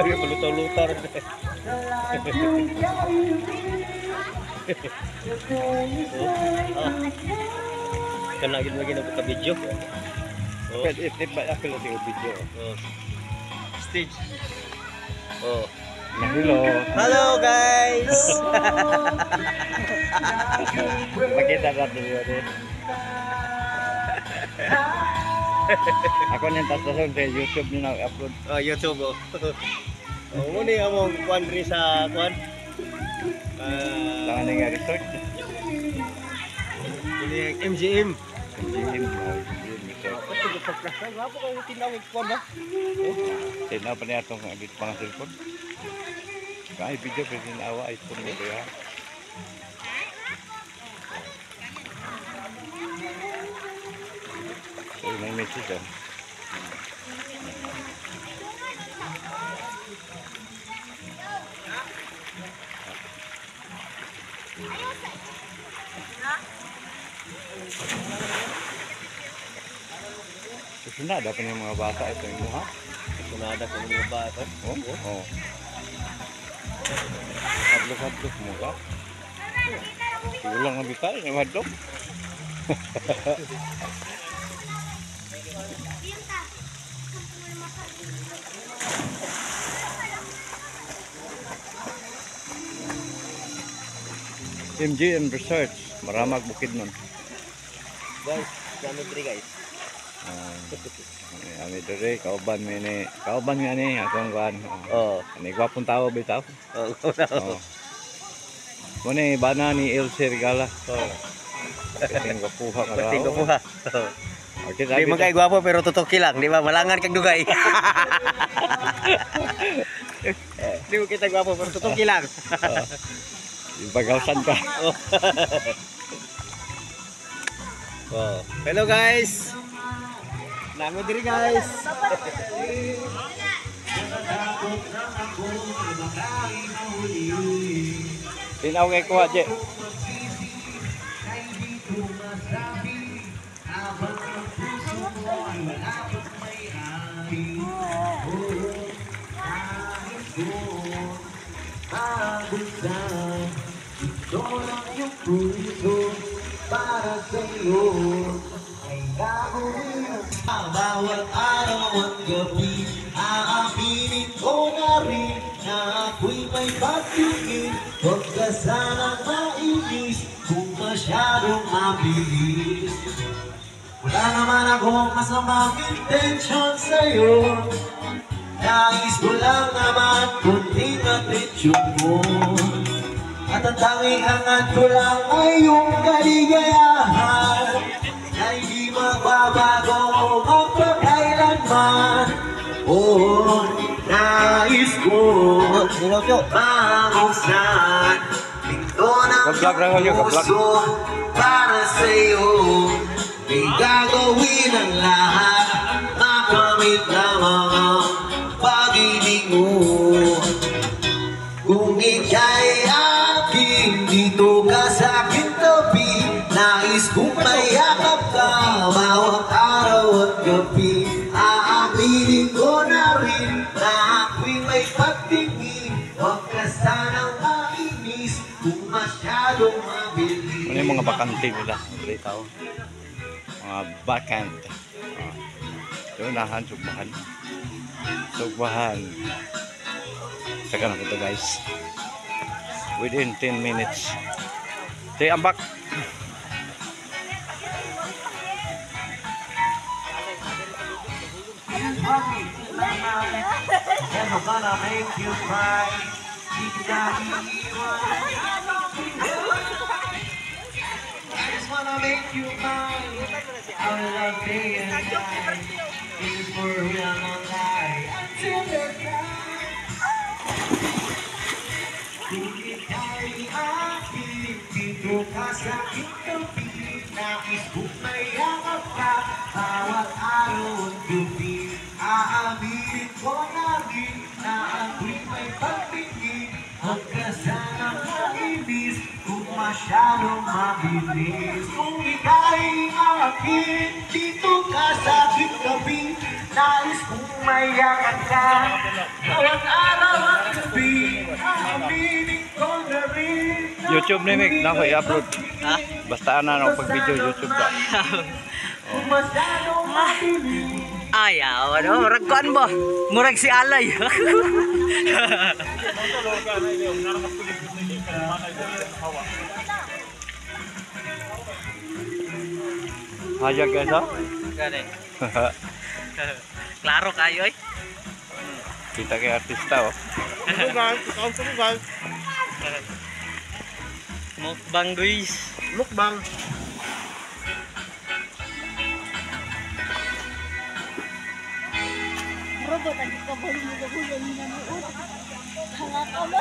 Lutar-lutar. Kana gid lagi na ka video. Oh. Pwede itip ba ako lang yung video. Oh. Stage. Oh. Hello. Hello guys. Makita natin yun eh. Ako nang tasasun sa YouTube nyo na-upload. Oh, YouTube oh. Oh, muna yung among kuan rin sa kuan. Langan nga resort. Ini yung MGM. MGM resort. Ito yung pagplasa. Gapo kayo tinawag kuan ba? Tinaw pa niya itong abit pang cellphone. Ay, video pwede na awa iPhone nito ya. So, may message oh. Susunod pa yung mga bata ito yung ha? Sunada ko ng mga bata. Oh, oh. Hadlok-hadlok mo ka? Ulang ang bitay, yung hadlok. MGM Research, Maramag Bukid nun. Guys, kami three guys. Kami dere, kauban mo ini. Kauban nga ni, akong kuhan. Oh. Ani gwapong tao bitaw. Oh, Oh. Muna bana ni Elsie Regala. oh. Kating gapuha nga Bating ko raw. ha. Di man kay gwapo pero tutok lang, di ba? Malangan kag dugay. Di mo kita gwapo pero tutok lang. Ibagasan ka. Oh. Hello guys. Namo diri guys. Tinaw kay kuha je. Para sa'yo ay gagawin bawat araw at gabi. Aaminin ko na rin na ako'y may pagtingin. Huwag ka sanang mainis kung masyadong mabilis. Wala naman akong masamang intensyon sa'yo. Nais ko lang naman kunting atensyon mo. At ang tanging hangat ko lang ay yung kaligayahan na hindi magbabago magpakailanman. Oh, nais ko mabuksan pinto ng puso para sa'yo. May gagawin ang lahat, makamit lamang ang pag-ibig mo. Kung ika'y dito ka sa aking tabi, nais kong mayakap ka bawat araw at gabi. Aaminin ko na rin na ako'y may pagtingin. Huwag ka sanang mainis kung masyadong mabilis. Ano yung mga bakante nila? Tao. Mga bakant. Yung nahan, sugbahan. Sugbahan. Saka na ito guys. Within 10 minutes. Say, I'm back. Never gonna make you cry. I just wanna make you mine. Our love day and night is for real, no lie. Until the time. Dito ka sa aking tabi, nais kong mayakap ka bawat araw at gabi. Aaminin ko na rin na ako'y may pagtingin. Huwag ka sanang mainis kung masyadong mabilis. Kung ika'y akin, dito ka sa aking tabi, Nais kong mayakan ka bawat araw at gabi. Aaminin ko na rin na YouTube ni Mick, na ko i-upload. Ha? Basta na pag-video YouTube ba. kung masyadong mabilis. Ayaw, ano? Ragkuan ba? Murag si Alay. Hayag guys ha. Gani. Klaro kayo eh. Kita kay artista oh. Mukbang guys. Mukbang. Robot ang kabalo mo gabulan ni nanood. Hanga ka ba?